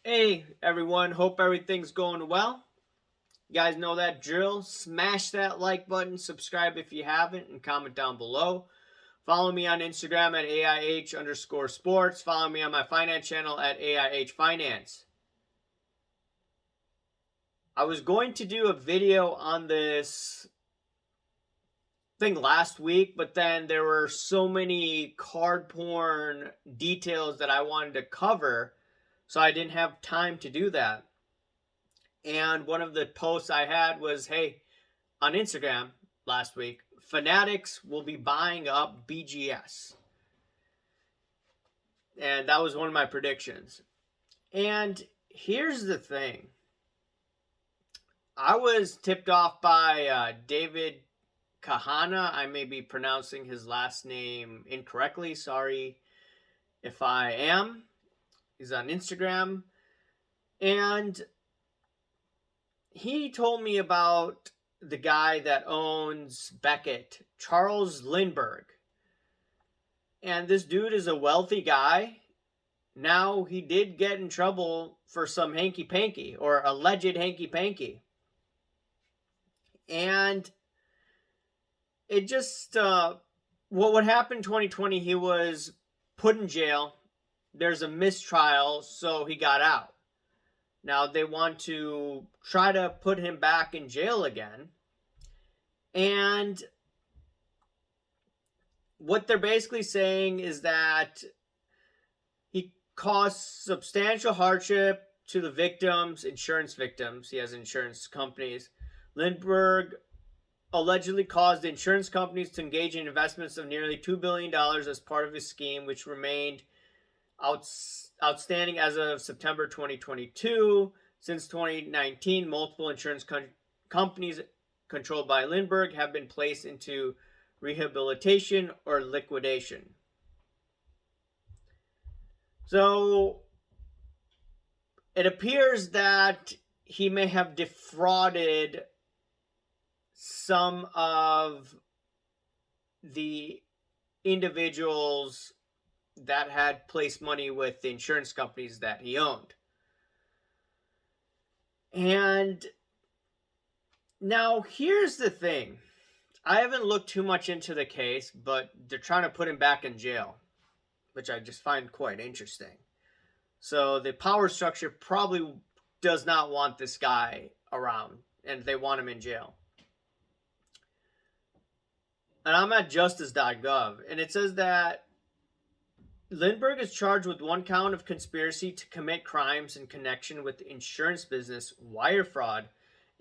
Hey everyone, hope everything's going well. You guys know that drill. Smash that like button, subscribe if you haven't, and comment down below. Follow me on Instagram at AIH_sports. Follow me on my finance channel at AIH Finance. I was going to do a video on this thing last week, but then there were so many card porn details that I wanted to cover, so I didn't have time to do that. And one of the posts I had was, hey, on Instagram last week, Fanatics will be buying up BGS. And that was one of my predictions. And here's the thing. I was tipped off by David Kahana. I may be pronouncing his last name incorrectly. Sorry if I am. He's on Instagram. And he told me about the guy that owns Beckett, Charles Lindbergh. And this dude is a wealthy guy. Now, he did get in trouble for some hanky-panky, or alleged hanky-panky. And it just, what happened in 2020, he was put in jail. There's a mistrial, so he got out. Now, they want to try to put him back in jail again. And what they're basically saying is that he caused substantial hardship to the victims, insurance victims. He has insurance companies. Lindbergh allegedly caused the insurance companies to engage in investments of nearly $2 billion as part of his scheme, which remained outstanding as of September 2022. Since 2019, multiple insurance companies controlled by Lindbergh have been placed into rehabilitation or liquidation. So it appears that he may have defrauded some of the individuals that had placed money with the insurance companies that he owned. And now here's the thing. I haven't looked too much into the case, but they're trying to put him back in jail, which I just find quite interesting. So the power structure probably does not want this guy around, and they want him in jail. And I'm at justice.gov, and it says that Lindbergh is charged with one count of conspiracy to commit crimes in connection with insurance business, wire fraud,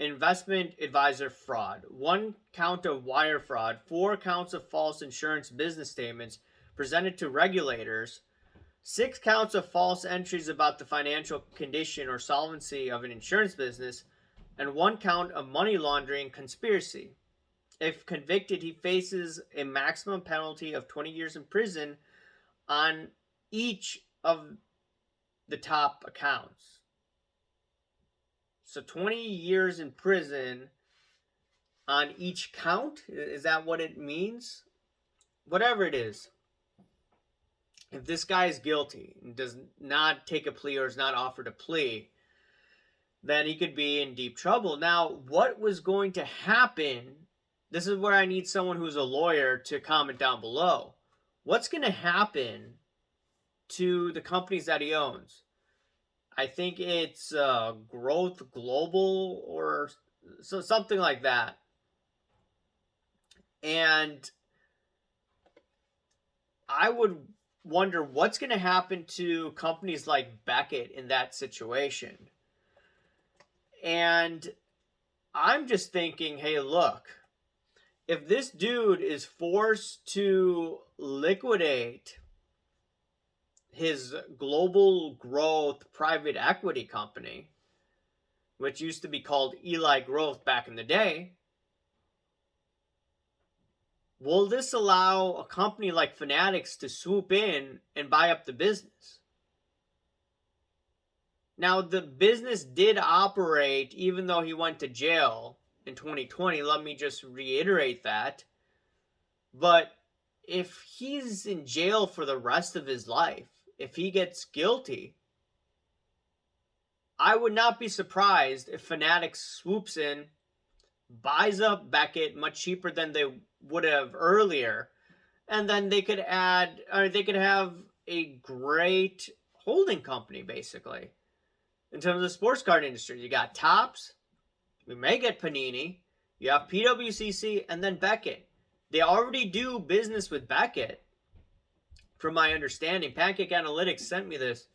investment advisor fraud, one count of wire fraud, 4 counts of false insurance business statements presented to regulators, 6 counts of false entries about the financial condition or solvency of an insurance business, and 1 count of money laundering conspiracy. If convicted, he faces a maximum penalty of 20 years in prison on each of the top accounts. So 20 years in prison on each count? Is that what it means? Whatever it is. If this guy is guilty and does not take a plea or is not offered a plea, then he could be in deep trouble. Now, what was going to happen? This is where I need someone who's a lawyer to comment down below. What's going to happen to the companies that he owns? I think it's Growth Global or so something like that. And I would wonder what's going to happen to companies like Beckett in that situation. And I'm just thinking, hey, look, if this dude is forced to liquidate his global growth private equity company, which used to be called Eli Growth back in the day, will this allow a company like Fanatics to swoop in and buy up the business? Now, the business did operate even though he went to jail in 2020. Let me just reiterate that. But if he's in jail for the rest of his life, if he gets guilty, I would not be surprised if Fanatics swoops in, buys up Beckett much cheaper than they would have earlier, and then they could add, or they could have a great holding company, basically. In terms of the sports card industry, you got Topps, we may get Panini, you have PWCC, and then Beckett. They already do business with Beckett, from my understanding. Pancake Analytics sent me this,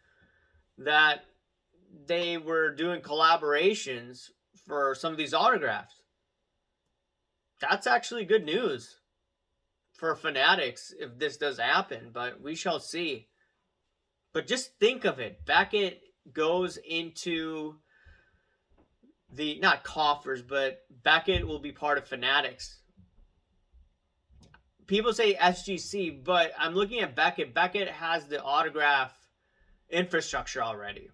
that they were doing collaborations for some of these autographs. That's actually good news for Fanatics if this does happen, but we shall see. But just think of it. Beckett goes into the, not coffers, but Beckett will be part of Fanatics. People say SGC, but I'm looking at Beckett. Beckett has the autograph infrastructure already.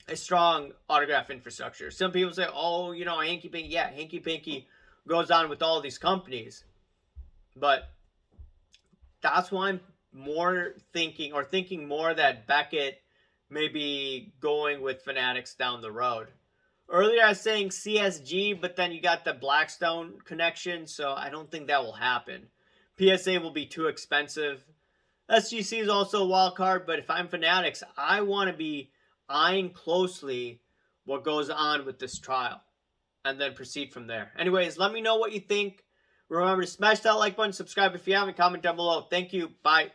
A strong autograph infrastructure. Some people say, oh, Hanky Panky. Yeah, Hanky Panky goes on with all these companies. But that's why I'm thinking more that Beckett may be going with Fanatics down the road. Earlier I was saying CSG, but then you got the Blackstone connection, so I don't think that will happen. PSA will be too expensive. SGC is also a wild card, but if I'm Fanatics, I want to be eyeing closely what goes on with this trial and then proceed from there. Anyways, let me know what you think. Remember to smash that like button, subscribe if you haven't, comment down below. Thank you. Bye.